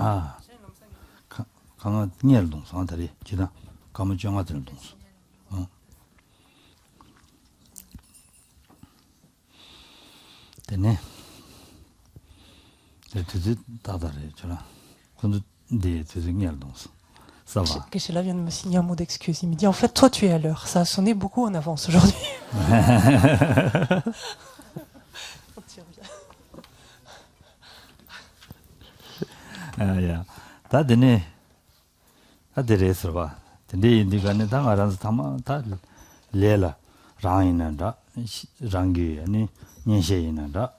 아, 강아 니엘 동서 한다리 기다. 가면 정하들 동서. 되네. 되지 다다래 저라. 근데 되지 니엘 동서. Ça va. Kéchéla vient de me signer un mot d'excuse. Il me dit en fait, toi, tu es à l'heure. Ça a sonné beaucoup en avance aujourd'hui. On tire bien. 아, 야. 다 되네. 다 되래서 봐. 근데 네가네 다 알아서 다 레라 라인한다. 랑기 아니 년셰이난다.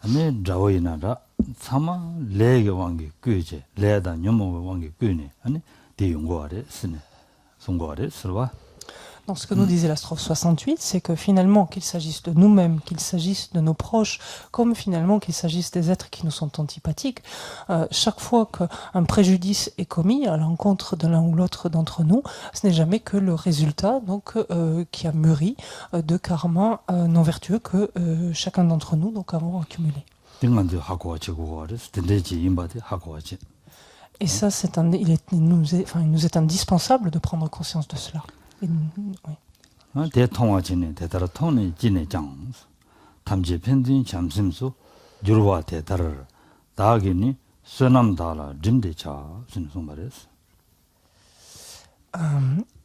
아니 자오이난다. 사마 레게 왕게 끄제. 레다 녀모 왕게 끄네. 아니 대용고아래 쓰네. 송고아래 쓰와. Donc, ce que nous disait la strophe 68, c'est que finalement, qu'il s'agisse de nous-mêmes, qu'il s'agisse de nos proches, comme finalement qu'il s'agisse des êtres qui nous sont antipathiques, chaque fois qu'un préjudice est commis à l'encontre de l'un ou l'autre d'entre nous, ce n'est jamais que le résultat donc qui a mûri de karma non vertueux que chacun d'entre nous donc avons accumulé. Et ça, il nous est indispensable de prendre conscience de cela. Oui. 대통화진에 대다라 통의 진의 장 탐지 편진 잠심수 유르와 대다를 다기니 sö남다라 림대차 순송 말했어.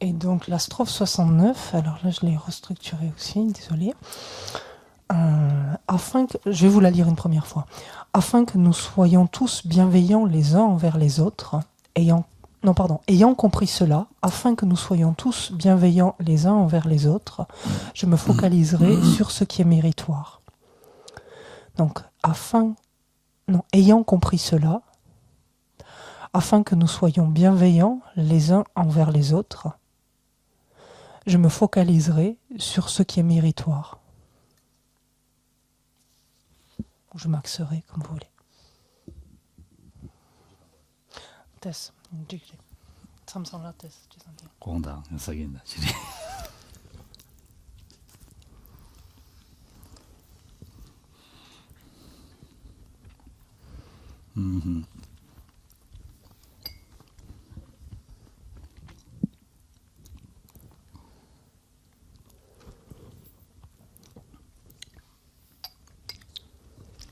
Et donc la strophe 69, alors là je l'ai restructurée aussi, désolé. Je vais vous la lire une première fois. Afin que nous soyons tous bienveillants les uns envers les autres, ayant compris cela, afin que nous soyons tous bienveillants les uns envers les autres, je me focaliserai sur ce qui est méritoire. Donc, ayant compris cela, afin que nous soyons bienveillants les uns envers les autres, je me focaliserai sur ce qui est méritoire. Je m'axerai comme vous voulez. Tess. 삼성라 테스 죄송해요. 공당 연습인다. 지리.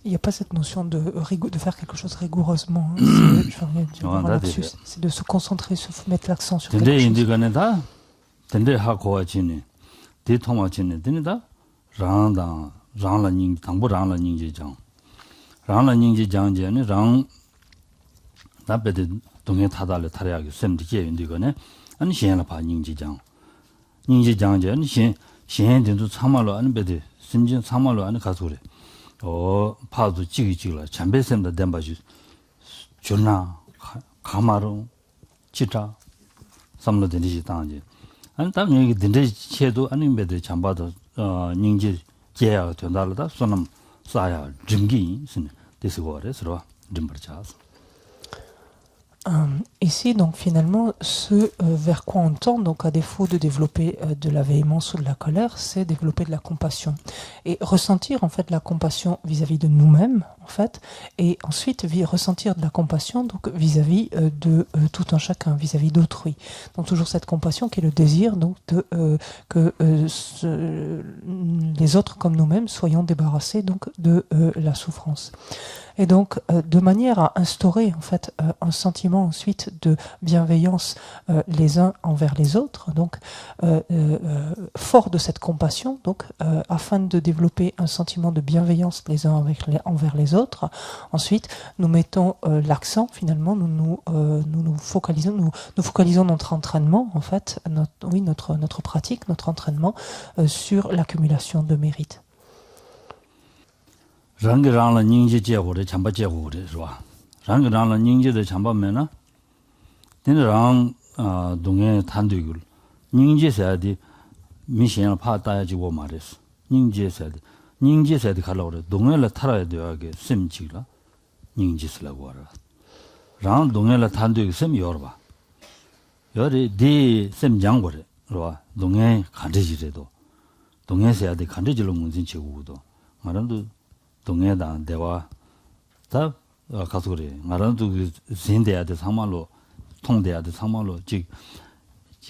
Il n'y a pas cette notion de faire quelque chose rigoureusement. C'est de se concentrer, mettre l'accent sur quelque chose. 파도 찌기찌라 잠배샘다 덴바지 줄나 가마로 지자 삼로든지 당지 아니 딱 여기 든지 체도 아니면도 잠바도 닝지 제야 된다라다 손음 싸야 증기 있으네 데스고레스로 림버차스. Ici, donc finalement, ce vers quoi on tend, donc à défaut de développer de la véhémence ou de la colère, c'est développer de la compassion et ressentir en fait la compassion vis-à-vis de nous-mêmes, en fait, et ensuite ressentir de la compassion donc vis-à-vis de tout un chacun, vis-à-vis d'autrui. Donc toujours cette compassion qui est le désir donc que les autres comme nous-mêmes soyons débarrassés donc de la souffrance. Et donc, de manière à instaurer en fait un sentiment ensuite de bienveillance les uns envers les autres, donc fort de cette compassion, donc afin de développer un sentiment de bienveillance les uns envers les autres. Ensuite, nous mettons l'accent finalement, nous focalisons notre entraînement en fait, notre pratique, notre entraînement sur l'accumulation de mérite. 랑게랑라 닝지 제고래 잠바 제고래 좋아. 랑게랑라 닝지의 잠바면은 내랑 동해 단도글 닝지에서야디 미신을 파다야지고 말했어. 닝지에서야디 갈라오래. 동해를 타라야 돼야게 셈지라. 닝지스라고 알아. 랑 동해를 단도글 셈 열어봐. 열이 네 셈장고래. 좋아. 동해 간지지래도 동해에서야디 간지질로 문진 제고도 말은도 동해다 대화 다 가서 그래. 나랑도 진대야 돼 상말로 통돼야 돼 상말로 즉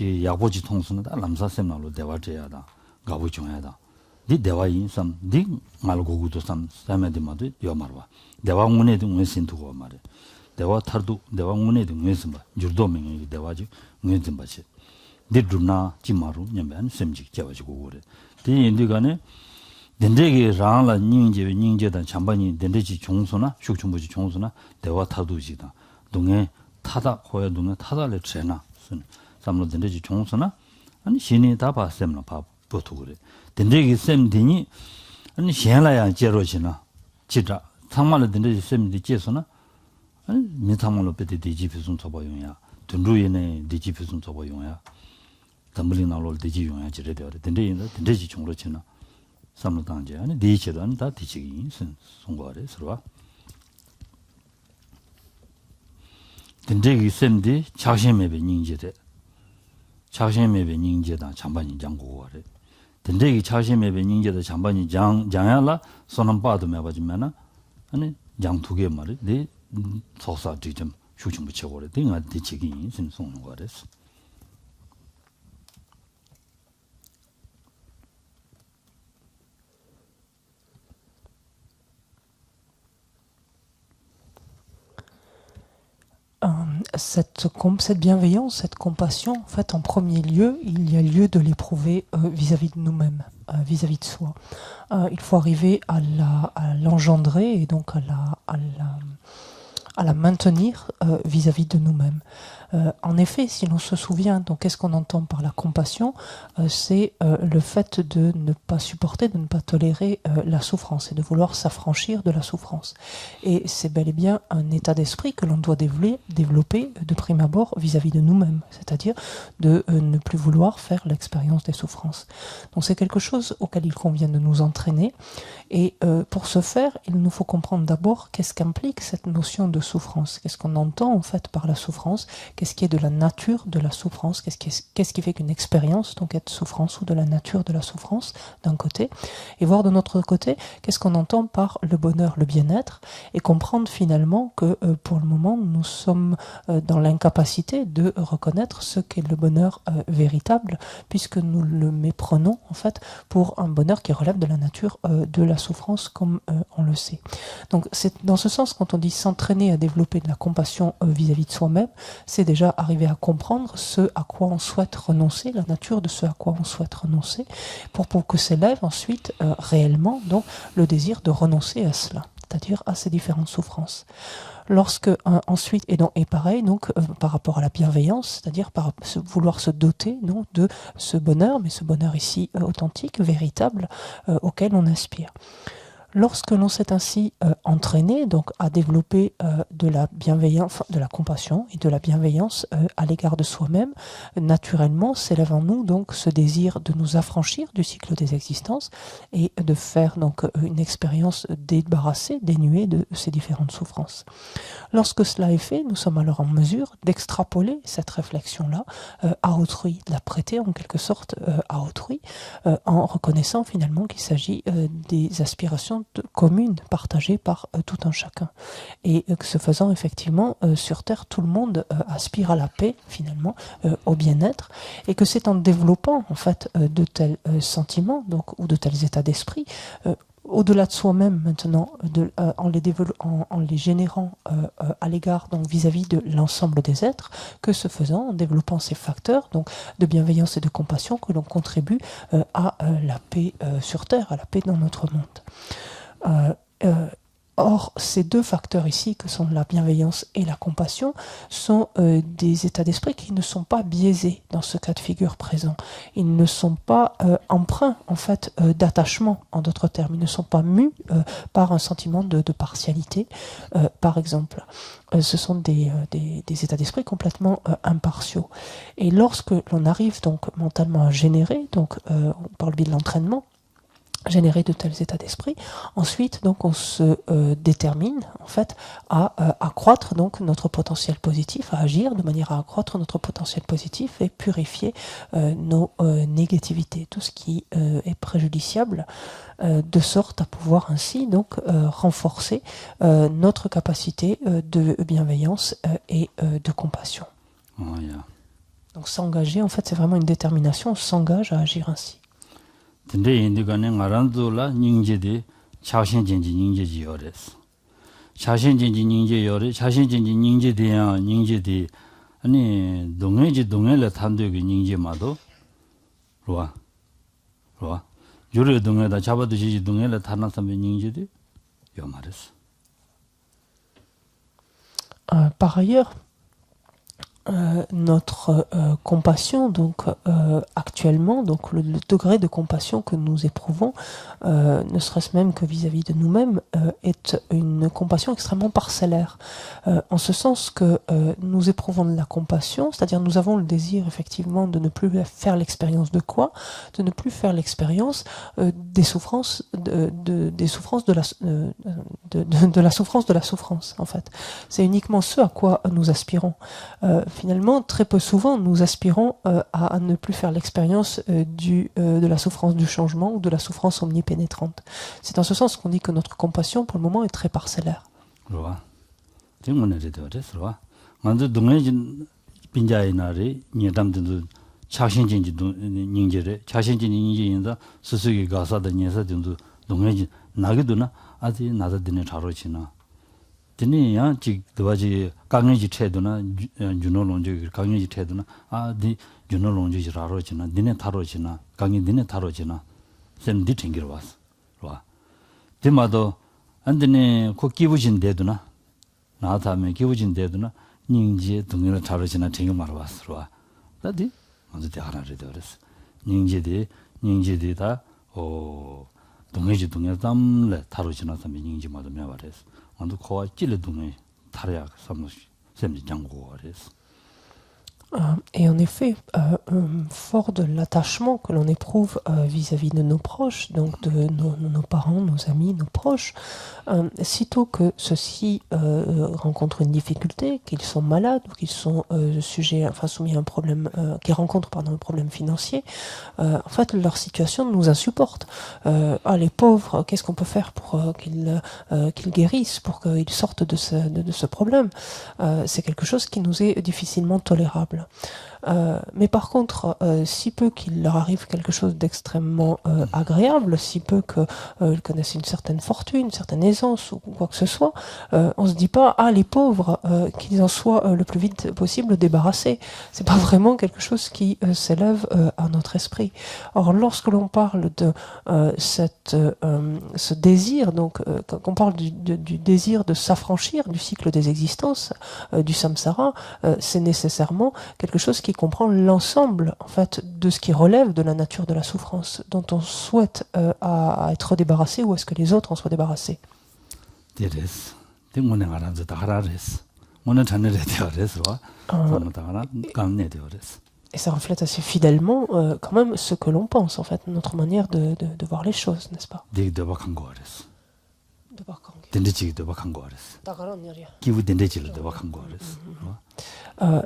야보지 통수는 다 남사sem나로 대화제야다. 가보 중야다. 네 대화 인삼 네 말고고도 삼 사면데마도 요 말와. 대화 문에도 문신두고 말해. 대화 타도 대화 문에도 문신 봐. 줄도명이 대화지 문신 봐지. 네 두나 지마루 냐면 셈직 잡아지고 그래. 네 인디간에 덴데게 라라 닝제단 잠반이 덴데지 종소나 숙중부지 종소나 대화 타도지다. 동에 타다 호야 동에 타다를 제나 쓴 삼로 덴데지 종소나 아니 신이 다 봤sem나 봐 보통 그래. 덴데게 셈디니 아니 현라야 제로지나 지다 상말로 덴데지 셈디 제소나 아니 미상말로 베데 디지피순 쳐봐요야. 둔루에네 디지피순 쳐봐요야. 담블리나로 디지용야 지레되어 덴데지 종로 지나 삼로단제 아니 디치던 다 디치기 송과래 서로와 덴데기 셈디 차심매베 닝제데 차심매베 닝제다 잠반이 장고와래 덴데기 차심매베 닝제다 잠반이 장야라 손은 봐도 매바지면은 아니 장두개 말이 네 소사 지점 휴중 붙여고래 등아 디치기 송과래서 Cette bienveillance, cette compassion, en fait, en premier lieu, il y a lieu de l'éprouver vis-à-vis de nous-mêmes, vis-à-vis de soi. Il faut arriver à l'engendrer et donc à la maintenir vis-à-vis de nous-mêmes. En effet, si l'on se souvient, donc qu'est-ce qu'on entend par la compassion? C'est le fait de ne pas supporter, de ne pas tolérer la souffrance et de vouloir s'affranchir de la souffrance. Et c'est bel et bien un état d'esprit que l'on doit développer de prime abord vis-à-vis de nous-mêmes, c'est-à-dire de ne plus vouloir faire l'expérience des souffrances. Donc c'est quelque chose auquel il convient de nous entraîner. Et pour ce faire, il nous faut comprendre d'abord qu'est-ce qu'implique cette notion de souffrance. Qu'est-ce qu'on entend en fait par la souffrance? Qu'est-ce qui est de la nature de la souffrance? Qu'est-ce qui fait qu'une expérience donc est de souffrance ou de la nature de la souffrance d'un côté? Et voir de notre côté qu'est-ce qu'on entend par le bonheur, le bien-être, et comprendre finalement que pour le moment nous sommes dans l'incapacité de reconnaître ce qu'est le bonheur véritable, puisque nous le méprenons en fait pour un bonheur qui relève de la nature de la souffrance comme on le sait. Donc c'est dans ce sens, quand on dit s'entraîner à développer de la compassion vis-à-vis de soi-même, c'est déjà arriver à comprendre ce à quoi on souhaite renoncer, la nature de ce à quoi on souhaite renoncer, pour que s'élève ensuite réellement donc le désir de renoncer à cela, c'est-à-dire à ces différentes souffrances. Lorsque ensuite, et pareil donc par rapport à la bienveillance, c'est-à-dire par vouloir se doter donc de ce bonheur, mais ce bonheur ici authentique, véritable, auquel on aspire. Lorsque l'on s'est ainsi entraîné donc à développer de la bienveillance, de la compassion et de la bienveillance à l'égard de soi-même, naturellement s'élève en nous donc ce désir de nous affranchir du cycle des existences et de faire donc une expérience débarrassée, dénuée de ces différentes souffrances. Lorsque cela est fait, nous sommes alors en mesure d'extrapoler cette réflexion-là à autrui, de la prêter en quelque sorte à autrui, en reconnaissant finalement qu'il s'agit des aspirations communes, partagées par tout un chacun. Et que ce faisant, effectivement, sur Terre, tout le monde aspire à la paix, finalement, au bien-être, et que c'est en développant, en fait, de tels sentiments, donc, ou de tels états d'esprit, au-delà de soi-même maintenant, en les générant à l'égard, donc vis-à-vis de l'ensemble des êtres, que ce faisant, en développant ces facteurs donc de bienveillance et de compassion, que l'on contribue à la paix sur Terre, à la paix dans notre monde. Or, ces deux facteurs ici, que sont la bienveillance et la compassion, sont des états d'esprit qui ne sont pas biaisés dans ce cas de figure présent. Ils ne sont pas empreints, en fait, d'attachement, en d'autres termes. Ils ne sont pas mus par un sentiment de partialité, par exemple. Ce sont des états d'esprit complètement impartiaux. Et lorsque l'on arrive donc mentalement à générer, donc par le biais de l'entraînement, générer de tels états d'esprit. Ensuite, donc, on se détermine en fait à accroître donc notre potentiel positif, à agir de manière à accroître notre potentiel positif et purifier nos négativités, tout ce qui est préjudiciable, de sorte à pouvoir ainsi donc renforcer notre capacité de bienveillance et de compassion. Oh, yeah. Donc s'engager, en fait, c'est vraiment une détermination, on s'engage à agir ainsi. 근데 인디가는 ngarandola 닝제디 차신진지 닝제지 요레스. 차신진지 닝제 요레 차신진지 닝제디야 닝제디 아니 동해를 탄도기 닝제마도 로와 요레 동해다 잡아두지 동해를 탄나서면 닝제디 요 말했어. Par ailleurs, notre compassion, donc actuellement, donc le degré de compassion que nous éprouvons, ne serait-ce même que vis-à-vis de nous-mêmes, est une compassion extrêmement parcellaire, en ce sens que nous éprouvons de la compassion, c'est-à-dire nous avons le désir effectivement de ne plus faire l'expérience de quoi? De ne plus faire l'expérience des souffrances, des souffrances de la souffrance de la souffrance, en fait. C'est uniquement ce à quoi nous aspirons. Finalement, très peu souvent, nous aspirons à ne plus faire l'expérience de la souffrance du changement ou de la souffrance omnipénétrante. C'est dans ce sens qu'on dit que notre compassion, pour le moment, est très parcellaire. 드니 지 도와지 강의지 태도나 준호론지 강의지 태도나 아디 준호론지 라로지나 니네 타로지나 강의 니네 타로지나 샘디 튕기러 왔어. 와. 디마도 안드네 고 기부진 데도나 나타면 기부진 데도나 닝지 동네를 타로지나 튕겨 말아 왔어. 와. 나디 먼저 대하나를 되었어. 닝지디다 동해지 동네 담래 타로지나 담이 닝지마도 매와랬어. 안도 거와 찔레 동네 타려야 삼노시 샘지 장고 그랬어. Et en effet, fort de l'attachement que l'on éprouve vis-à-vis de nos proches, donc de nos parents, nos amis, nos proches, sitôt que ceux-ci rencontrent une difficulté, qu'ils sont malades ou qu'ils sont soumis à un problème, qu'ils rencontrent un problème financier, en fait leur situation nous insupporte. Les pauvres, qu'est-ce qu'on peut faire pour qu'ils guérissent, pour qu'ils sortent de ce problème? C'est quelque chose qui nous est difficilement tolérable. Mais par contre, si peu qu'il leur arrive quelque chose d'extrêmement agréable, si peu qu'ils connaissent une certaine fortune, une certaine aisance ou quoi que ce soit, on se dit pas les pauvres, qu'ils en soient le plus vite possible débarrassés. C'est pas vraiment quelque chose qui s'élève à notre esprit. Or, lorsque l'on parle de ce désir, donc quand on parle du désir de s'affranchir du cycle des existences, du samsara, c'est nécessairement quelque chose qui comprend l'ensemble en fait de ce qui relève de la nature de la souffrance dont on souhaite à être débarrassé ou est-ce que les autres en soient débarrassés. Et ça reflète assez fidèlement quand même ce que l'on pense, en fait, notre manière de voir les choses, n'est-ce pas?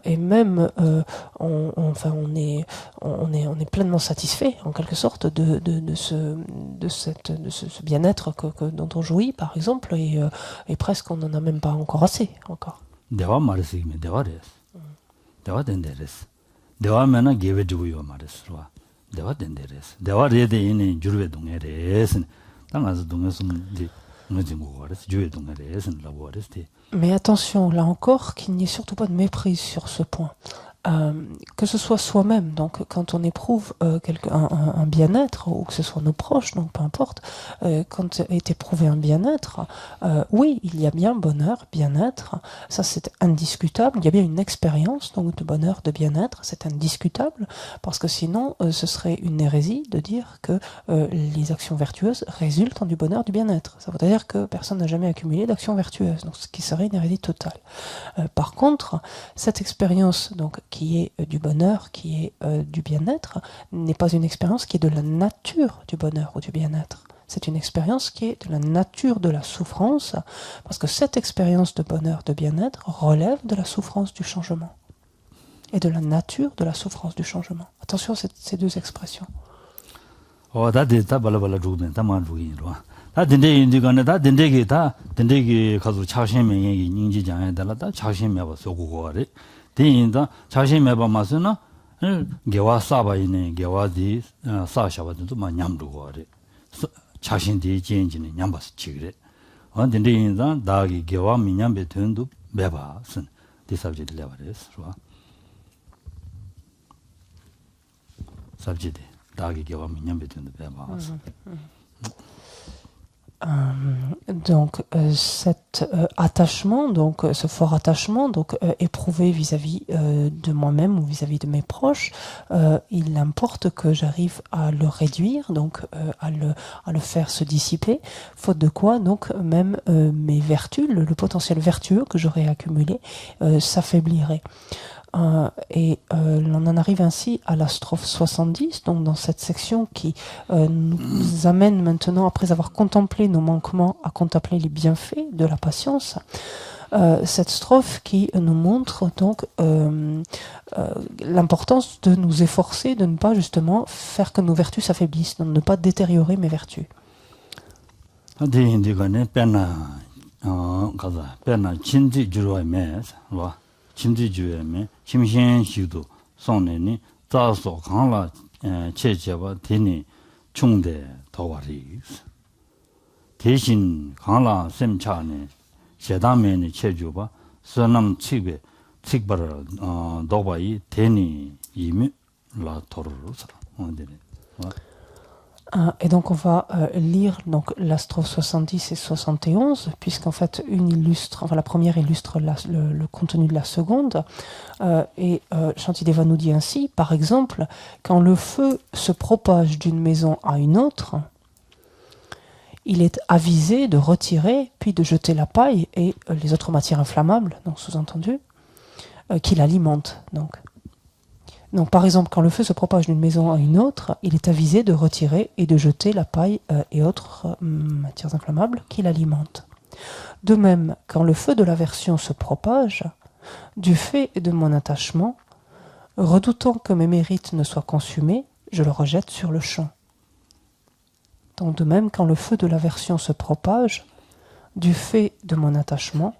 Et même, on est pleinement satisfait, en quelque sorte, de ce bien-être dont on jouit, par exemple, et presque on n'en a même pas encore assez, encore. Mais attention, là encore, qu'il n'y ait surtout pas de méprise sur ce point. Que ce soit soi-même, donc quand on éprouve un bien-être, ou que ce soit nos proches, donc peu importe, quand est éprouvé un bien-être, oui, il y a bien bonheur, bien-être, ça c'est indiscutable, il y a bien une expérience donc de bonheur, de bien-être, c'est indiscutable, parce que sinon ce serait une hérésie de dire que les actions vertueuses résultent du bonheur, du bien-être. Ça veut dire que personne n'a jamais accumulé d'actions vertueuses, donc ce qui serait une hérésie totale. Par contre, cette expérience donc qui est du bonheur, qui est du bien-être, n'est pas une expérience qui est de la nature du bonheur ou du bien-être. C'est une expérience qui est de la nature de la souffrance, parce que cette expérience de bonheur, de bien-être, relève de la souffrance du changement et de la nature de la souffrance du changement. Attention à ces deux expressions. 다데다 발발라 주든 다만 주기로 다 딘데 인디가네 다 딘데게 다 딘데게 가서 차신명이 인지 장에 달라다 차신매버 소고고리 딘다 차신매버 마스나 게와 사바이네 게와디 사샤바도 마냠루고리 차신디 진진이 냠바스 치그레 딘데 인다 다기 게와 미냠베 된도 매바슨 디삽지들 레바레스 좋아 sabjide dagi gewa minyambe tunde beba. Donc cet attachement, donc ce fort attachement, donc éprouvé vis-à-vis de moi-même ou vis-à-vis de mes proches, il importe que j'arrive à le réduire, donc à le faire se dissiper, faute de quoi donc même mes vertus, le potentiel vertueux que j'aurais accumulé s'affaiblirait. Et on en arrive ainsi à la strophe 70, donc dans cette section qui nous amène maintenant, après avoir contemplé nos manquements, à contempler les bienfaits de la patience. Cette strophe qui nous montre donc l'importance de nous efforcer de ne pas justement faire que nos vertus s'affaiblissent, de ne pas détériorer mes vertus. 침지주에면 침신시도 손에니 자소 강라 체제와 되니 충대 도와리 대신 강라 셈차네 제담에니 체주바 선남 치베 틱바를 도바이 되니 이미 라토르사 온데네 Et donc on va lire donc la strophe 70 et 71, puisqu'en fait la première illustre le contenu de la seconde. Et Shantideva nous dit ainsi, par exemple, quand le feu se propage d'une maison à une autre, il est avisé de retirer, puis de jeter la paille et les autres matières inflammables, donc sous-entendu, qui l'alimentent. Donc, par exemple, quand le feu se propage d'une maison à une autre, il est avisé de retirer et de jeter la paille et autres matières inflammables qui l'alimentent. De même, quand le feu de l'aversion se propage, du fait de mon attachement, redoutant que mes mérites ne soient consumés, je le rejette sur le champ. Donc, de même, quand le feu de l'aversion se propage, du fait de mon attachement,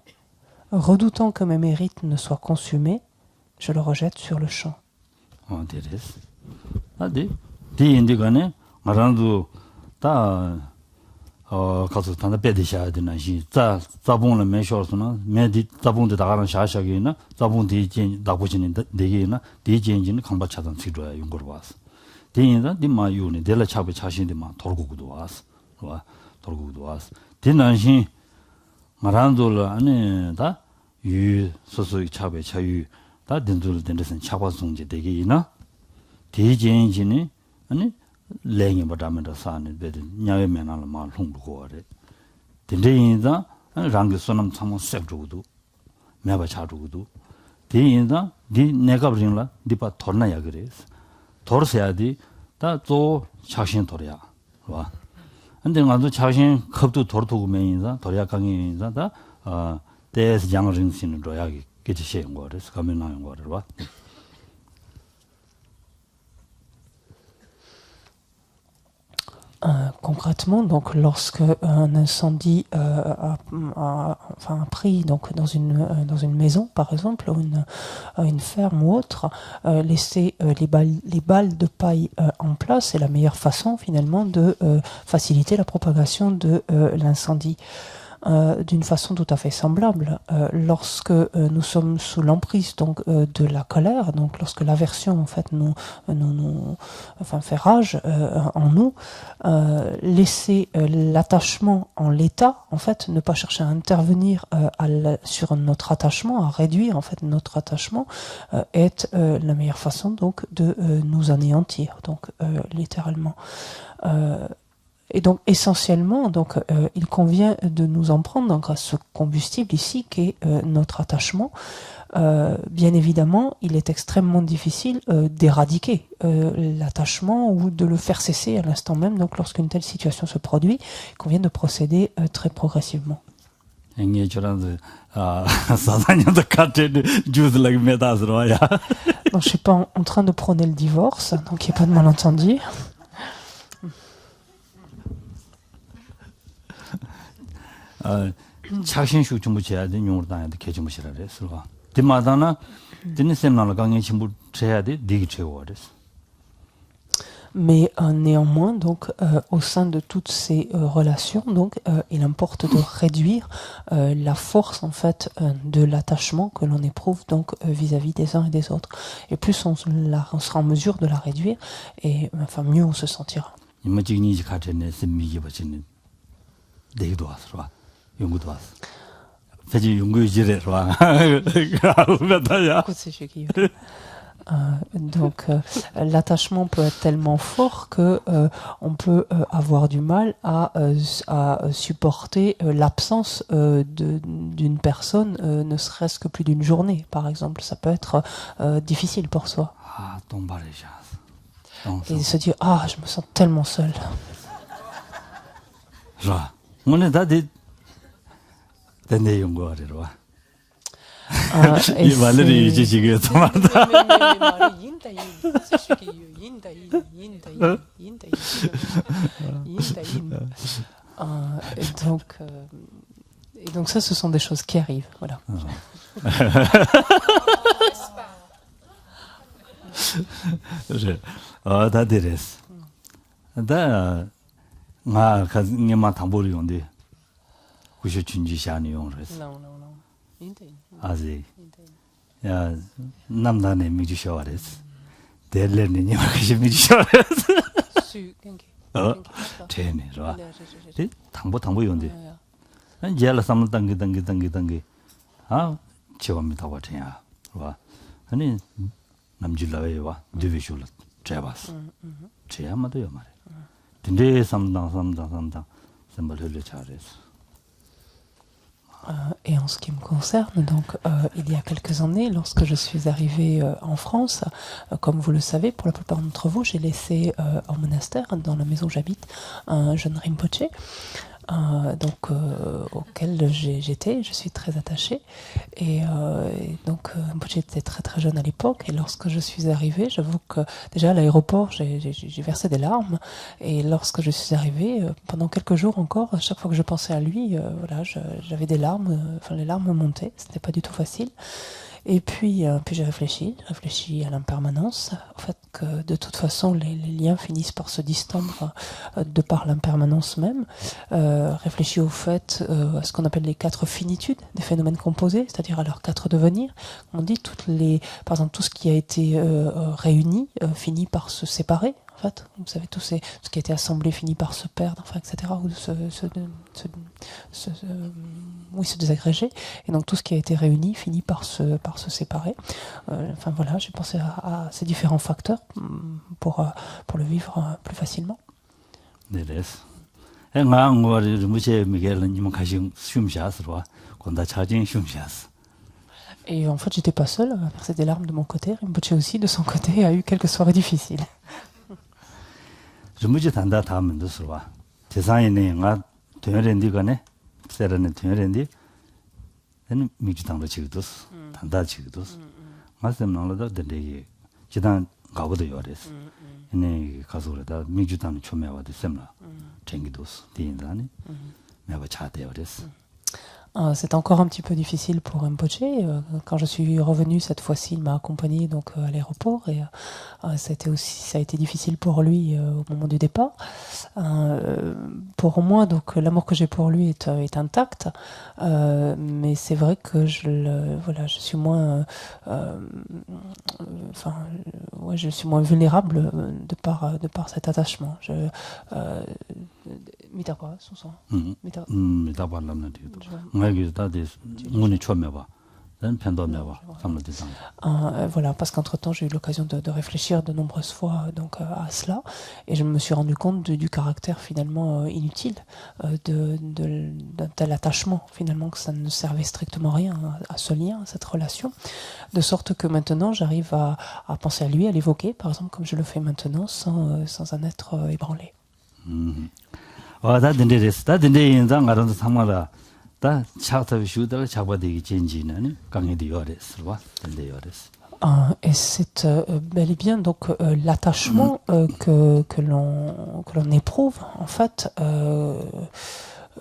redoutant que mes mérites ne soient consumés, je le rejette sur le champ. 데레스 아디 디인디가네 마란도 다 가서 단다 빼드셔야 되나 시자 자본을 매셔서나 매디 자본도 다가는 샤샤게나 자본디 진 나보시는 되게나 디진진 강바 차단 치료야 용거로 왔어 디인다 디마유네 델라 차베 차신데마 돌고도 왔어 와 돌고도 왔어 디난신 마란도를 안에다 유 소소이 차베 차유 다 딘들 딘데선 차과송제 되게이나 대진진이 아니 랭이 바다면서 사는 데들 냐외 매나를 말 홍부고래 딘데인다 랑게 소남 참고 셉주고도 매바 차주고도 대인다 디 내가 버린라 디파 돌나야 그래서 돌서야디 다또 자신 돌이야 와 근데 나도 자신 컵도 돌도고 매인다 돌이야 강이 인다 다 대에서 양을 신는 로야기 Concrètement, donc lorsque un incendie a pris donc dans une maison par exemple ou une ferme ou autre, laisser les balles de paille en place est la meilleure façon finalement de faciliter la propagation de l'incendie. D'une façon tout à fait semblable, lorsque nous sommes sous l'emprise donc de la colère, donc lorsque l'aversion en fait nous fait rage en nous, laisser l'attachement en l'état, en fait, ne pas chercher à intervenir sur notre attachement, à réduire en fait notre attachement, est la meilleure façon donc de nous anéantir, donc littéralement. Et donc essentiellement, donc il convient de nous en prendre donc à ce combustible ici qui est notre attachement. Bien évidemment, il est extrêmement difficile d'éradiquer l'attachement ou de le faire cesser à l'instant même. Donc lorsqu'une telle situation se produit, il convient de procéder très progressivement. engye churang sasanyo de kate juice like metas ro ya Donc je suis pas en train de prôner le divorce, donc il n'y a pas de malentendu. 착신슈 좀 붙여야 돼 용으로 다녀도 개좀시라 그랬어. 디마다나 디는 셈나라 강에 침부 쳐야 돼. 되게 채워 그랬어. Mais néanmoins, donc, au sein de toutes ces relations, donc, il importe de réduire la force en fait de l'attachement que l'on éprouve donc vis-à-vis des uns et des autres. Et plus on sera en mesure de la réduire, et enfin mieux on se sentira. 이모직니 가전에 셈미기 버치는 되게도 왔어. 연구도 왔어. 사실 연구지래 와. 알면다야. Donc l'attachement peut être tellement fort que on peut avoir du mal à supporter l'absence d'une personne, ne serait-ce que plus d'une journée, par exemple. Ça peut être difficile pour soi. Et se dire je me sens tellement seul. 오늘 다들 내 연구하려고 와. Et 이 말을 유지지게 도망다. Et donc ça, ce sont des choses qui arrivent, voilà. 다 되랬어. 나 가님만 담보를 용데. 구셔 준지샤니 용으로서. 아지. 야 남단에 미주셔와레스. 델레네 니마시 미주셔와레스. 제네 라. 담보 용데. 제라 삼을 당기. 지금입니다 와트야. 와. 아니 남질라에 와. 디비쇼를 제바스. 제야마도요 말해. 근데 삼당 셈벌을 잘했어. Et en ce qui me concerne, donc il y a quelques années, lorsque je suis arrivée en France, comme vous le savez, pour la plupart d'entre vous, j'ai laissé en monastère, dans la maison où j'habite, un jeune Rinpoche, auquel j'étais, je suis très attachée. Et donc Rinpoche était très très jeune à l'époque, et lorsque je suis arrivée, j'avoue que déjà à l'aéroport, j'ai versé des larmes, et lorsque je suis arrivée, pendant quelques jours encore, à chaque fois que je pensais à lui, j'avais des larmes, les larmes montaient, c'était pas du tout facile. Et puis j'ai réfléchi à l'impermanence, au fait que de toute façon les liens finissent par se distendre de par l'impermanence même. Réfléchi au fait à ce qu'on appelle les 4 finitudes des phénomènes composés, c'est-à-dire à leurs 4 devenirs. On dit par exemple tout ce qui a été réuni finit par se séparer. En fait, vous savez, tout ce qui a été assemblé finit par se perdre, enfin, etc., ou se désagréger. Et donc tout ce qui a été réuni finit par se séparer. Enfin voilà, j'ai pensé à ces différents facteurs pour le vivre plus facilement. Et en fait, j'étais pas seule à verser des larmes de mon côté. Rinpoche aussi, de son côté, a eu quelques soirées difficiles. 르무지 단다 다음은 들어와. 대상이네 nga 되는데 거네. 세라는 되는데. 는 미주당도 지도스. 단다 지도스. 맞으면 나로도 되게 지단 가보도 요래서. 네 가서다 미주당 초매와도 셈라. 챙기도스. 디인다니. 내가 차대요 그랬어. C'est encore un petit peu difficile pour Rinpoche. Quand je suis revenue cette fois-ci, il m'a accompagnée donc à l'aéroport et ça a été difficile pour lui au moment du départ. Pour moi, donc l'amour que j'ai pour lui est intact, mais c'est vrai que je suis moins, je suis moins vulnérable de par cet attachement. 미다봐 소소. 미다봐 남는데도. 내가 다들 문이 처음에 봐. Voilà, parce qu'entre-temps, j'ai eu l'occasion de réfléchir de nombreuses fois donc, à cela, et je me suis rendu compte du caractère finalement inutile d'un tel attachement, finalement, que ça ne servait strictement à rien à ce lien, à cette relation, de sorte que maintenant, j'arrive à penser à lui, à l'évoquer, par exemple, comme je le fais maintenant, sans en être ébranlé. Et c'est bel et bien donc l'attachement que l'on éprouve en fait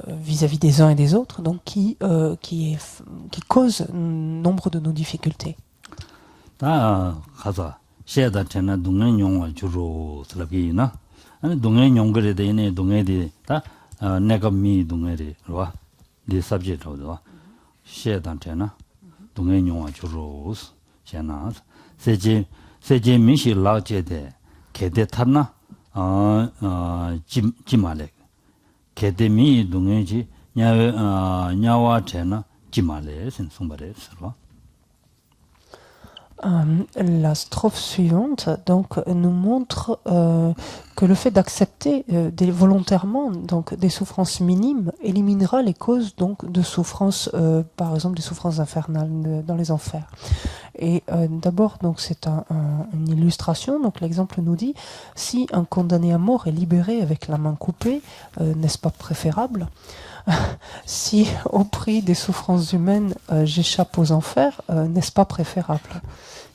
vis-à-vis des uns et des autres, donc qui cause nombre de nos difficultés. The subject of the shared antenna, Dongeng Churus, Chanas, Seje Mishi Laje de Kede Tana, Jimalek, Kede Mi Dongeji, Nyawa Chena, Jimales, and somebody else. La strophe suivante donc nous montre que le fait d'accepter volontairement donc des souffrances minimes éliminera les causes donc de souffrances, par exemple des souffrances infernales dans les enfers. Et d'abord donc c'est une illustration. Donc l'exemple nous dit: si un condamné à mort est libéré avec la main coupée, n'est-ce pas préférable? Si au prix des souffrances humaines j'échappe aux enfers, n'est-ce pas préférable?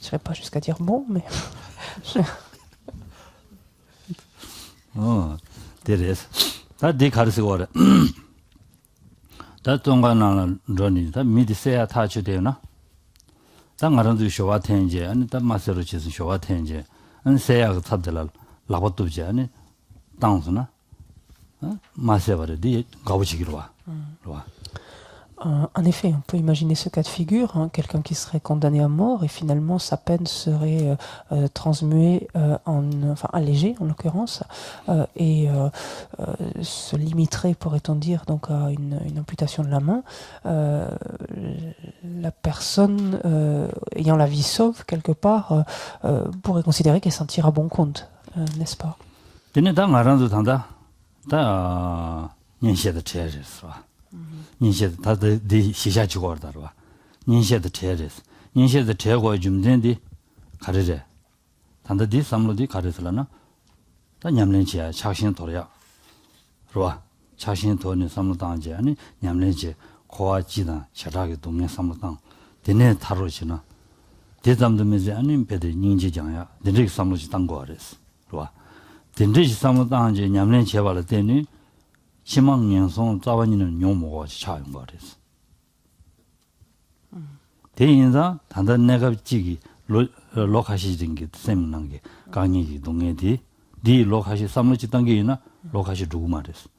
Je ne serais pas jusqu'à dire bon, mais... Oh, there is. That they can't see what. That don't gonna run. That me say attach there, na. That ngaran du showa tenje, and that master is showa tenje, and say a tabdela labatuje, and dance, na. Master, di gabuchigirwa. En effet, on peut imaginer ce cas de figure, hein, quelqu'un qui serait condamné à mort et finalement sa peine serait transmuée enfin allégée en l'occurrence, et se limiterait, pourrait-on dire, donc à une amputation de la main. La personne ayant la vie sauve quelque part pourrait considérer qu'elle s'en tire à bon compte, n'est-ce pas? 인셰 다들 디 시샤지고 얼다로 인셰도 제레스 인셰도 제고 좀 된디 가르래 단다디 삼로디 가르슬라나 다 냠렌지야 차신 돌이야 그러와 차신 돌이 삼로당제 아니 냠렌지 고아지다 차라게 동네 삼로당 되네 타로지나 대담도면서 아니 배들 닝지장야 되네 삼로지 당고 알았어 그러와 되네 삼로당제 냠렌지 해발을 되니 희망연성 자원이는 용모가 차용 거랬어. 대인사 단단 내가 지기 로카시진 게 세미난 게 강의지 동에디 디 로카시 삼로지 단계이나 로카시 두고 말했어.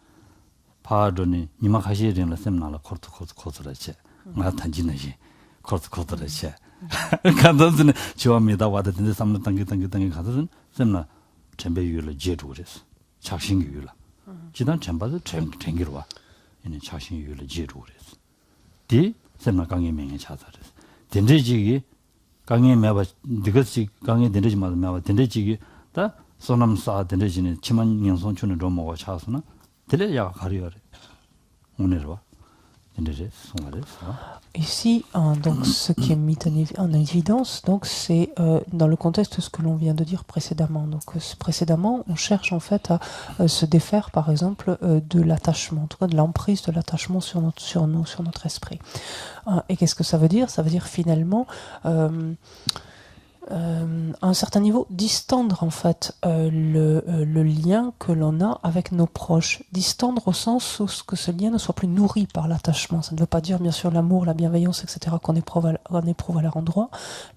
파도니 니마 가시리는 세미나라 코트라체. 나 단지나지 코트라체. 간단히 좋아합니다. 와드는데 삼로 단계 가서는 세미나 전배유를 제주그랬어. 착신유를 지단 전반도 챙기러 와. 이는 자신유를 지루그랬어. 디 세나 강의 명예 자살했어. 된대지기 강의 매바 이것이 강의 된대지마다 매바 된대지기 다 소남사 된대지는 치만 영성촌을 넘어가 차서나 들려야 가려래. 오늘 와. 된대지 송아랬어. Ici, donc, ce qui est mis en évidence, donc, c'est dans le contexte de ce que l'on vient de dire précédemment. Donc, précédemment, on cherche en fait à se défaire, par exemple, de l'attachement, en tout cas de l'emprise de l'attachement sur notre esprit. Et qu'est-ce que ça veut dire? Ça veut dire finalement, à un certain niveau, distendre en fait le lien que l'on a avec nos proches, distendre au sens où que ce lien ne soit plus nourri par l'attachement. Ça ne veut pas dire bien sûr l'amour, la bienveillance, etc. qu'on éprouve à leur endroit,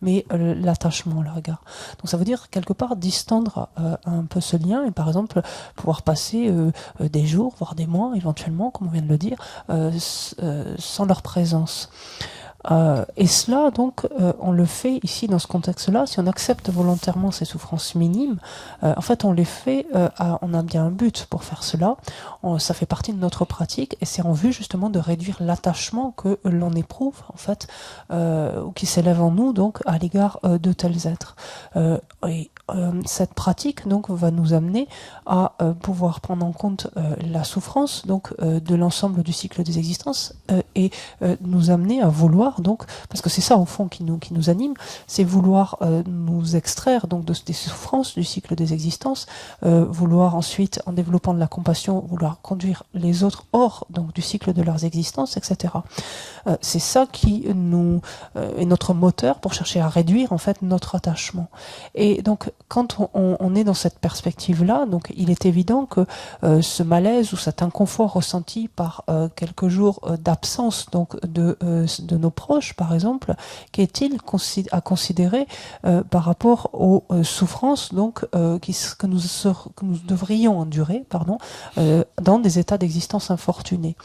mais l'attachement, le regard. Donc ça veut dire quelque part distendre un peu ce lien et par exemple pouvoir passer des jours, voire des mois éventuellement, comme on vient de le dire, sans leur présence. Et cela, donc, on le fait ici dans ce contexte-là. Si on accepte volontairement ces souffrances minimes, en fait, on les fait. On a bien un but pour faire cela. Ça fait partie de notre pratique, et c'est en vue justement de réduire l'attachement que l'on éprouve, en fait, ou qui s'élève en nous, donc, à l'égard de tels êtres. Cette pratique, donc, va nous amener à pouvoir prendre en compte la souffrance, donc, de l'ensemble du cycle des existences, et nous amener à vouloir, donc, parce que c'est ça au fond qui nous anime, c'est vouloir nous extraire donc des souffrances du cycle des existences, vouloir ensuite, en développant de la compassion, vouloir conduire les autres hors donc du cycle de leurs existences, etc. C'est ça qui est notre moteur pour chercher à réduire en fait notre attachement. Et donc quand on est dans cette perspective-là, donc il est évident que ce malaise ou cet inconfort ressenti par quelques jours d'absence donc de nos proches, par exemple, qu'est-il à considérer par rapport aux souffrances donc que nous devrions endurer, dans des états d'existence infortunés,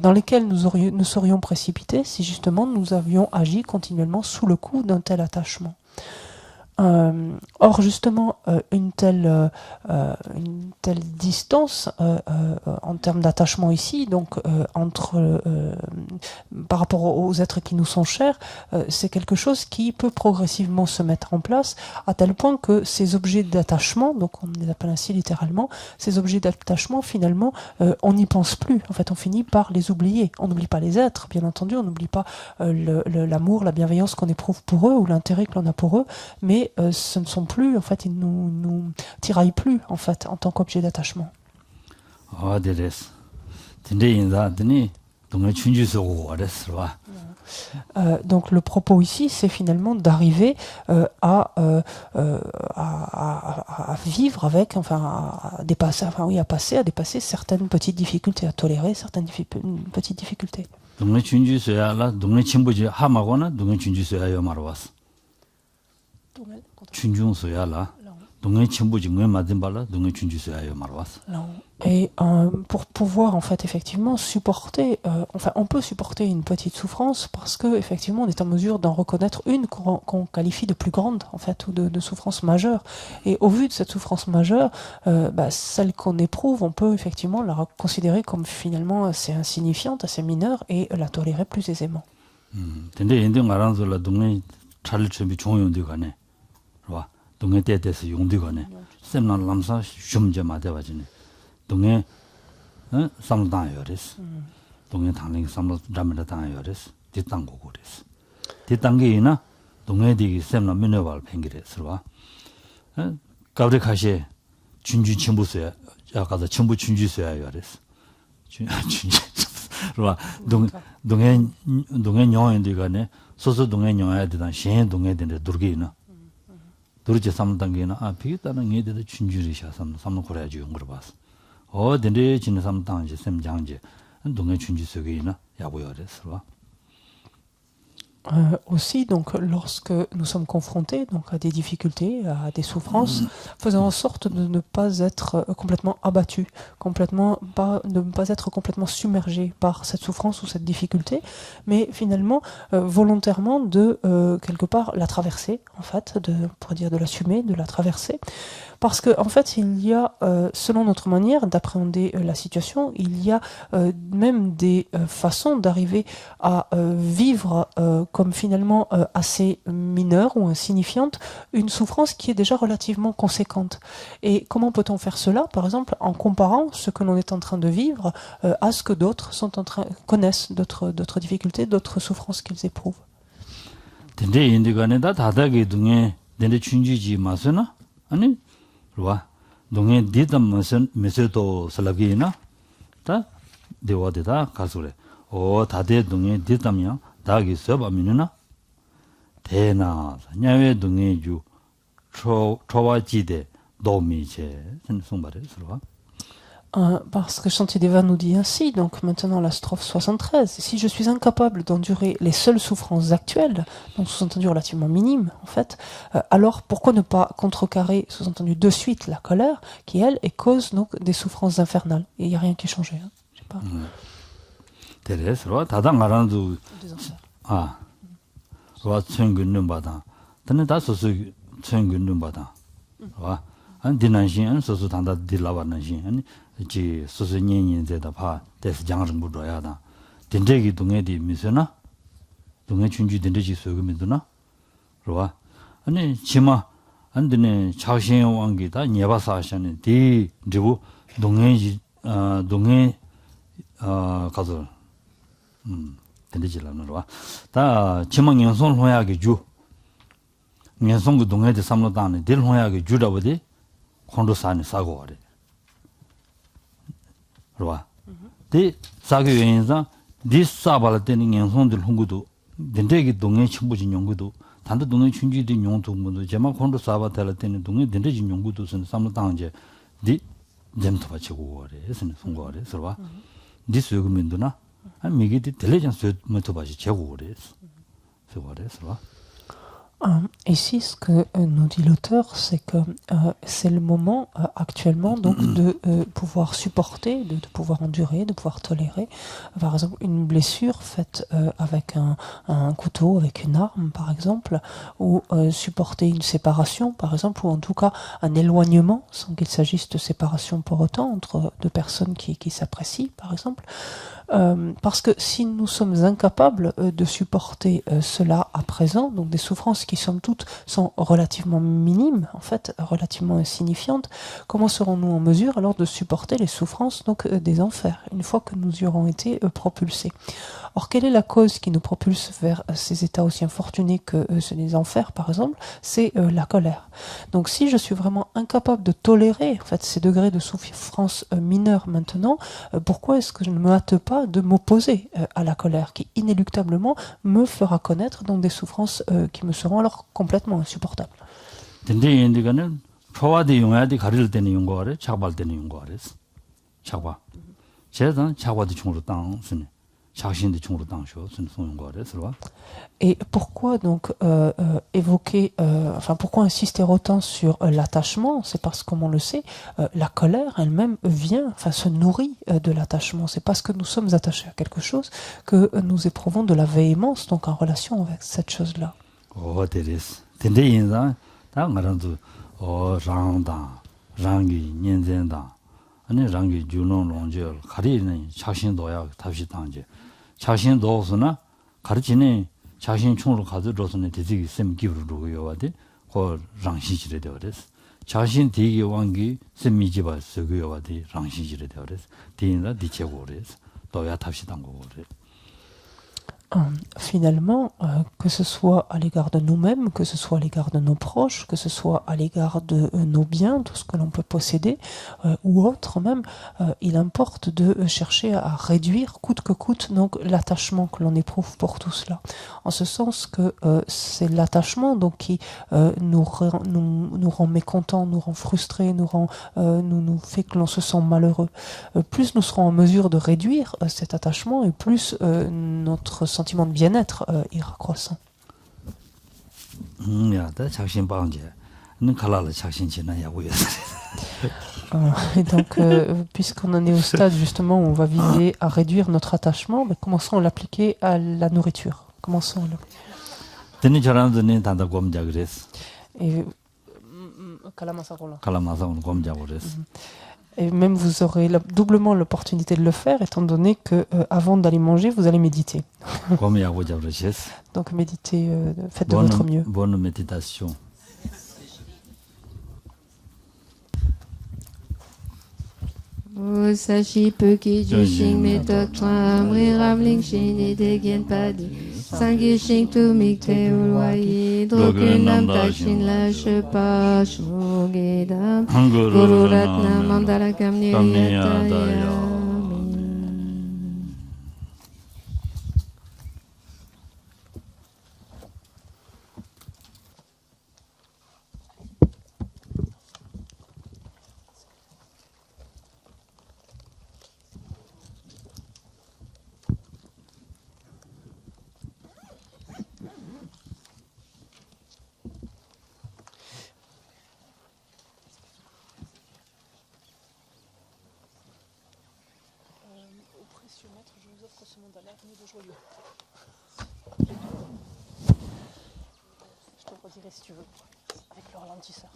dans lesquels nous serions précipités si justement nous avions agi continuellement sous le coup d'un tel attachement. Or justement une telle distance en termes d'attachement ici, donc par rapport aux êtres qui nous sont chers, c'est quelque chose qui peut progressivement se mettre en place à tel point que ces objets d'attachement, donc on les appelle ainsi littéralement, ces objets d'attachement finalement on n'y pense plus, en fait on finit par les oublier. On n'oublie pas les êtres, bien entendu, on n'oublie pas l'amour, la bienveillance qu'on éprouve pour eux ou l'intérêt que l'on a pour eux, mais ce ne sont plus, en fait, ils nous tiraillent plus, en fait, en tant qu'objet d'attachement. Donc le propos ici, c'est finalement d'arriver à vivre avec, à dépasser certaines petites difficultés, à tolérer certaines petites difficultés. Et pour pouvoir en fait effectivement supporter, on peut supporter une petite souffrance parce que effectivement on est en mesure d'en reconnaître une qu'on qualifie de plus grande en fait ou de souffrance majeure. Et au vu de cette souffrance majeure, celle qu'on éprouve, on peut effectivement la considérer comme finalement assez insignifiante, assez mineure et la tolérer plus aisément. 동해 때에서 용되거네. 셈난 람사 shum제 마대바지네. 동해 삼당요레스. 동해 당ling 삼로 잠을 당요레스. 뒷당고 그랬어. 뒷당게이나 동해디기 셈나 민어발 팽기레스와. 가브리카시 준주 친부서야. 아까도 친부 준주서야 요레스. 준주. 그러와 동해 영어인들가네. 소소 동해 영어야 되단 신 동해 된데 dur게이나. 도르지 삼당게나 비다는 얘들의 춘주리샤 삼는 거래지 용으로 봤어. 어딘데 진짜 삼당지 샘장지 동네 춘주 속에나 야고요래서. Aussi, donc, lorsque nous sommes confrontés donc, à des difficultés, à des souffrances, faisons en sorte de ne pas être complètement abattus, de ne pas être complètement submergés par cette souffrance ou cette difficulté, mais finalement, volontairement de, quelque part, la traverser, en fait, on pourrait dire de l'assumer, de la traverser, parce que en fait, il y a, selon notre manière d'appréhender la situation, il y a même des façons d'arriver à vivre comme finalement assez mineure ou insignifiante une souffrance qui est déjà relativement conséquente. Et comment peut-on faire cela? Par exemple, en comparant ce que l'on est en train de vivre à ce que d'autres connaissent, d'autres difficultés, d'autres souffrances qu'ils éprouvent. 와 동해 디담 메세도 살라기나 다 대화되다 가수래 다대 동해 디담이야 다기 서바미나 대나 냐외 동해 주 초와지대 도미체 선송바래 서와. Parce que Shantideva nous dit ainsi, donc maintenant la strophe 73, si je suis incapable d'endurer les seules souffrances actuelles, donc sous-entendu relativement minimes en fait, alors pourquoi ne pas contrecarrer, sous-entendu de suite, la colère, qui elle est cause donc des souffrances infernales. Et il n'y a rien qui est changé. Hein. Je sais pas. Des enfers. 와 천근는 바다 근데 다 소소 천근는 바다 와 안디난신 안 소소 단다 딜라바난신 아니 지 소소 년년제다 파 대스 장정 부도야다 된대기 동에디 미서나 동에 춘주 된대지 소금이드나 그러와 아니 지마 안드네 차신 왕기다 예바사샤네 디 리부 동해지 동해 가서 된대지라는 거와 다 지망 연송 호야게 주 연송 그 동해대 삼로다네 딜 호야게 주라버디 콘도산에 사고 와래 그러와 디 사게原因상 디사발 때는 연송들 홍구도 된대기 동해 친구진 연구도 단도 동해 춘지디 용도문도 제마 콘도 사바텔 때는 동해 된대진 연구도 선 삼로당제 디 잼토 받치고 와래 해서는 송고와래 서와 디스 요금인도나 아니 미기디 텔레전스 멘토 받치 제고 와래 서와래 서와 Ici, ce que nous dit l'auteur, c'est que c'est le moment actuellement donc de pouvoir supporter, de pouvoir endurer, de pouvoir tolérer, par exemple, une blessure faite avec un couteau, avec une arme, par exemple, ou supporter une séparation, par exemple, ou en tout cas un éloignement, sans qu'il s'agisse de séparation pour autant, entre deux personnes qui s'apprécient, par exemple. Parce que si nous sommes incapables de supporter cela à présent, donc des souffrances qui somme toute sont relativement minimes, en fait, relativement insignifiantes, comment serons-nous en mesure alors de supporter les souffrances donc des enfers, une fois que nous y aurons été propulsés? Or, quelle est la cause qui nous propulse vers ces états aussi infortunés que les enfers, par exemple? C'est la colère. Donc, si je suis vraiment incapable de tolérer en fait ces degrés de souffrance mineure maintenant, pourquoi est-ce que je ne me hâte pas de m'opposer à la colère qui inéluctablement me fera connaître donc des souffrances qui me seront alors complètement insupportables. 근데 인디가는 초와디 용야디 가릴 때는 용거래 차발 때는 용거래 차바 제가 차와디 중으로 땅스네 자신의 중으로 땅쇼 선 용거래 서와 Et pourquoi donc évoquer, enfin pourquoi insister autant sur l'attachement? C'est parce que, comme on le sait, la colère elle-même vient, enfin se nourrit de l'attachement. C'est parce que nous sommes attachés à quelque chose que nous éprouvons de la véhémence, donc en relation avec cette chose-là. Oh, 데레스. 근데 인자 다 말한도 랑다 랑기 년전다 아니 랑기 주노롱절 가리는 자신도야 답시 당제 자신도서나 가르치네 자신 총으로 가들어서는 대직이 쌤 기부로 요와데 고 랑시지래 되어res 자신 대기 왕기 쌤미지바 쓰고요와데 랑시지래 되어res 대인라 디체고res 도야 답시 당고래 Finalement, que ce soit à l'égard de nous-mêmes, que ce soit à l'égard de nos proches, que ce soit à l'égard de nos biens, tout ce que l'on peut posséder, ou autre même, il importe de chercher à réduire coûte que coûte donc l'attachement que l'on éprouve pour tout cela. En ce sens que c'est l'attachement donc qui nous rend mécontents, nous rend frustrés, nous fait que l'on se sent malheureux. Plus nous serons en mesure de réduire cet attachement et plus notre sentiment de bien-être ira croissant. Et donc, puisqu'on en est au stade justement où on va viser à réduire notre attachement, mais commençons à l'appliquer à la nourriture. Commençons à l'appliquer. Et Et même vous aurez doublement l'opportunité de le faire, étant donné que avant d'aller manger, vous allez méditer. Donc méditez, faites de votre mieux. Bonne méditation. Ô sachi peu ki ju shing me to twa mri ramling shin ni de gen pa di sang gi shing tu mi te ulwayi drogen nam ta shin la she pa shu ge dam guru ratna mandala kamni yata choisirais si tu veux, avec le ralentisseur.